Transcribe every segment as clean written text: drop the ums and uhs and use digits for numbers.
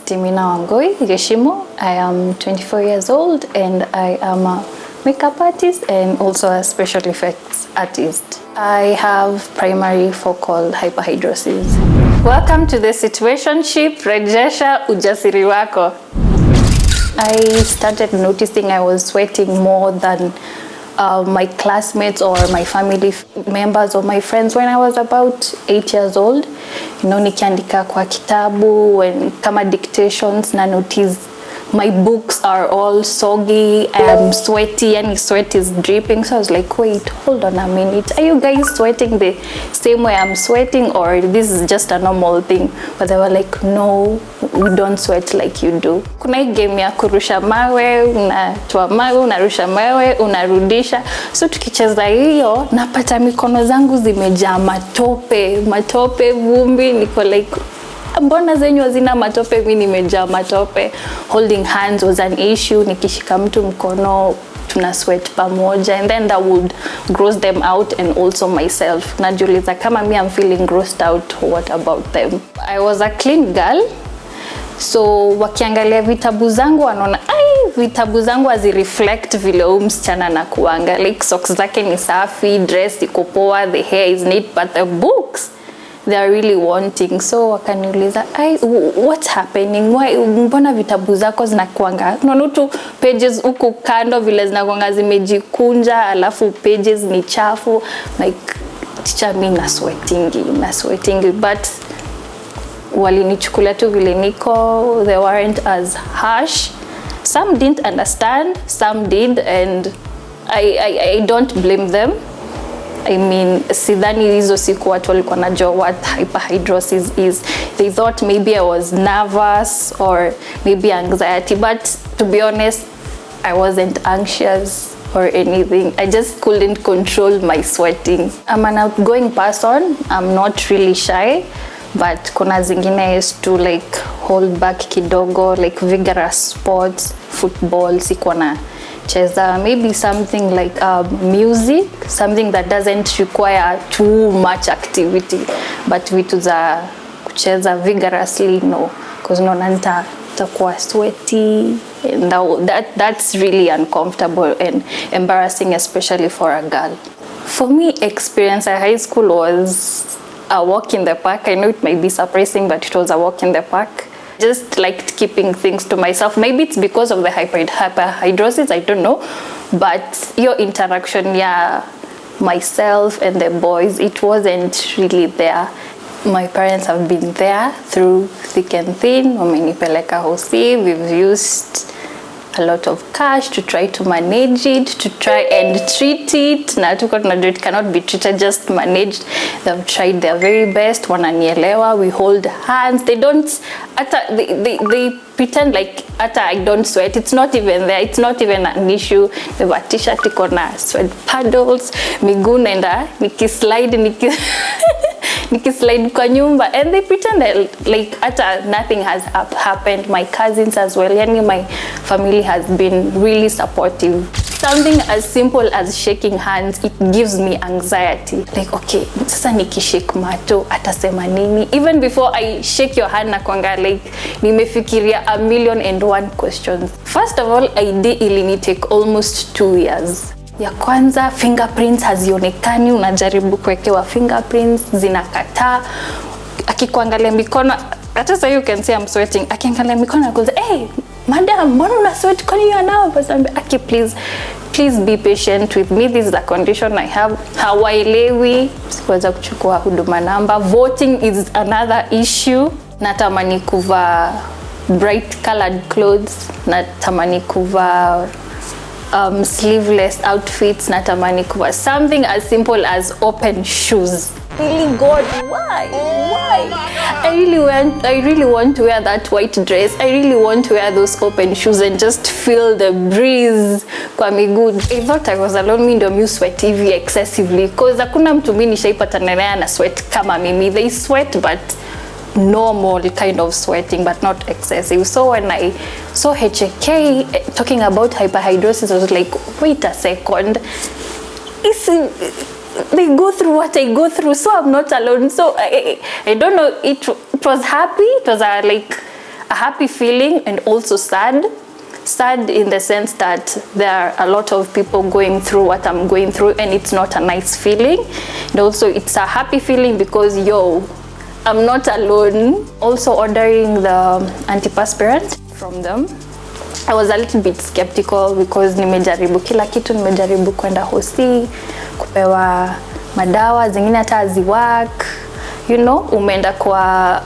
Timinah Wangui, Gichimu. I am 24 years old and I am a makeup artist and also a special effects artist. I have primary focal hyperhidrosis. Welcome to the Sweatuationship, Rejesha, Ujasiri, Wako. I started noticing I was sweating more than my classmates or my family members or my friends when I was about 8 years old. You know, nikiandika kwa kitabu and kama dictations na notice my books are all soggy, I am sweaty and sweat is dripping. So I was like, wait, hold on a minute. Are you guys sweating the same way I'm sweating or this is just a normal thing? But they were like, no, we don't sweat like you do. Kuna hii game ya kurusha mawe, unatoa mawe, unarusha mawe, unarudisha. So tukicheza hiyo, napata mikono zangu zimejaa matope, vumbi, niko like, mbona zenyu hazina matope, mimi nimejaa matope. Holding hands was an issue. Nikishika mtu mkono tuna sweat pamoja, and then that would gross them out and also myself. Najiuliza kama me I'm feeling grossed out, what about them? I was a clean girl, so wakiangalia vitabu zangu wanaona vitabu zangu reflect vile msichana na kuanga, like socks zake ni safi, dress iko poa, the hair is neat, but the books they are really wanting. So wakaniuliza, what's happening? Why mbona vitabu zako zinakuanga? Unaona tu pages huku kando vile zinakuanga zimejikunja, alafu pages ni chafu. Like teacher, mimi na sweating, but walinichukulia tu vile niko. They weren't as harsh. Some didn't understand, some did, and I don't blame them. I mean, sidhani hizo siku watu walikuwa najua what hyperhidrosis is. They thought maybe I was nervous or maybe anxiety, but to be honest, I wasn't anxious or anything. I just couldn't control my sweating. I'm an outgoing person. I'm not really shy, but kuna zingine is to like hold back kidogo, like vigorous sports, football, sikuwa na cheza, maybe something like music, something that doesn't require too much activity, but vitu za kucheza vigorously, no, because naona nitakuwa sweaty, and that's really uncomfortable and embarrassing, especially for a girl. For me, experience at high school was a walk in the park. I know it might be surprising, but it was a walk in the park. Just liked keeping things to myself. Maybe it's because of the hyperhidrosis, I don't know. But your interaction, myself and the boys, it wasn't really there. My parents have been there through thick and thin. Wamenipeleka hosi. We've used a lot of cash to try to manage it, to try and treat it. Na tuko tunajua it cannot be treated, just managed. They've tried their very best. Wananielewa. We hold hands. They don't, they pretend like I don't sweat. It's not even there. It's not even an issue. They have a t-shirt iko na sweat paddles. Miguu naenda nikislide kwa nyumba, and they pretend that like nothing has happened. My cousins as well, yani my family has been really supportive. Something as simple as shaking hands, it gives me anxiety. Like, okay, sasa nikishake mato atasema nini? Even before I shake your hand nakwanga like nimefikiria 1,000,001 questions. First of all, ili take almost 2 years. Ya kwanza, fingerprints hazionekani, unajaribu kuwekewa fingerprints, zinakataa. Akikuangalia mikono, hata sasa you can say I'm sweating. Akiangalia mikono akuza, hey, madam, mbona una sweat? Kwani you are nervous? Aki, please be patient with me. This is a condition I have. Hawaelewi, sikuweza kuchukua huduma namba. Voting is another issue. Natamani kuvaa bright colored clothes. Natamani kuvaa sleeveless outfits. Natamani kuvaa something as simple as open shoes. Really, God, why? I really want to wear that white dress. I really want to wear those open shoes and just feel the breeze kwa miguu. I thought I was alone. Mimi ndio mimi sweat hivi excessively, because hakuna mtu mimi nishaipatana naye ana sweat kama mimi. They sweat but normal kind of sweating, but not excessive. So when I saw HK talking about hyperhidrosis, I was like, wait a second, they go through what I go through, so I'm not alone. So I don't know, it was happy. It was like a happy feeling and also sad. Sad in the sense that there are a lot of people going through what I'm going through, and it's not a nice feeling. And also it's a happy feeling because I'm not alone. Also ordering the antiperspirant from them, I was a little bit skeptical because nimejaribu kila kitu, nimejaribu kwenda hosi, kupewa madawa zingine hata haziwork. Umeenda kwa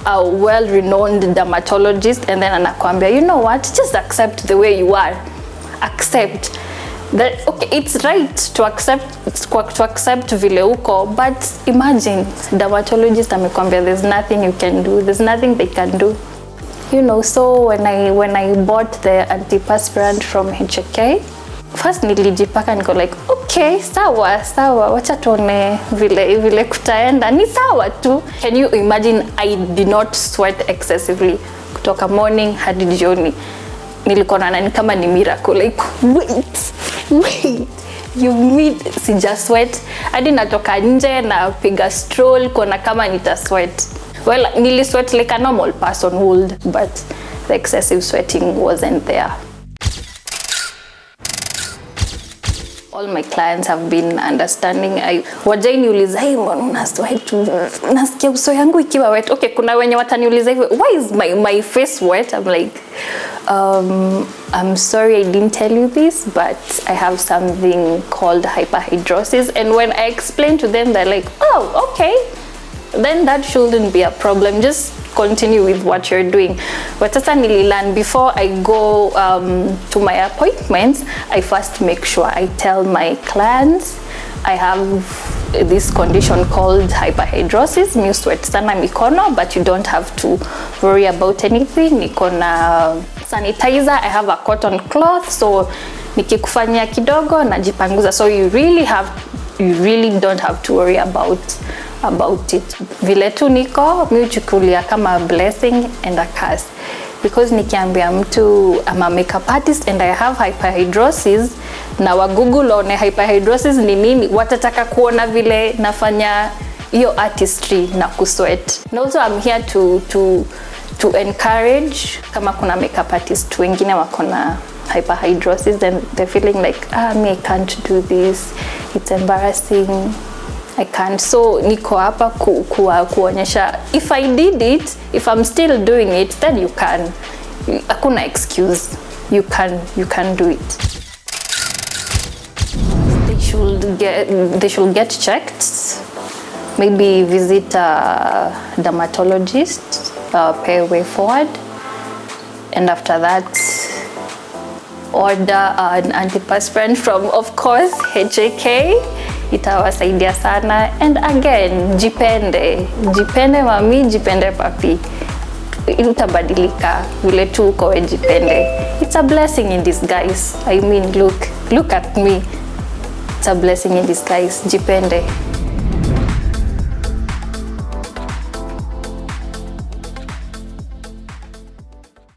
a well-renowned dermatologist and then anakuambia, you know what, just accept the way you are. Accept that, okay, it's right to accept vile uko, but imagine dermatologist amekwambia there's nothing you can do, there's nothing they can do. So when I bought the antiperspirant from HK, first nilijipaka niko like, okay, sawa, wacha tuone vile kutaenda, ni sawa tu. Can you imagine, I did not sweat excessively kutoka morning hadi jioni. Nilikuwa naona kama ni miracle, like wait, you mean sija sweat hadi natoka nje na piga stroll kuona kama nita sweat. Well, nili sweat like a normal person would, but the excessive sweating wasn't there. All my clients have been understanding. Wajai niuliza, hey, mbona una sweat? Nasikia uso yangu ikiwa wet. Okay, kuna wenye wataniuliza hivyo, why is my face wet? I'm like, I'm sorry I didn't tell you this, but I have something called hyperhidrosis. And when I explain to them, they're like, oh, okay. Then that shouldn't be a problem. Just continue with what you're doing. But sasa nililearn, before I go to my appointments, I first make sure I tell my clients I have this condition called hyperhidrosis. Mi sweat sana mikono, but you don't have to worry about anything. Niko na sanitizer, I have a cotton cloth, so nikikufanyia kidogo najipanguza. So you really don't have to worry about it. Vile tu niko, mi uchukulia kama a blessing and a curse. Because nikiambia mtu I'm a makeup artist and I have hyperhidrosis, na wa Google one hyperhidrosis ni nini, watataka kuona vile nafanya iyo artistry na kusweat. And also I'm here to encourage, kama kuna makeup artist wengine wako na hyperhidrosis and they're feeling like, me I can't do this, it's embarrassing, I can't. So niko hapa kuonyesha, if I did it, if I'm still doing it, then you can. Hakuna excuse. You can do it. They should get checked. Maybe visit a dermatologist, pay way forward, and after that order an antiperspirant from, of course, HK. Itawasaidia sana. And again, jipende mami, jipende papi. Utabadilika vile tu uko jipende. It's a blessing in disguise. I mean, look at me. It's a blessing in disguise. Jipende.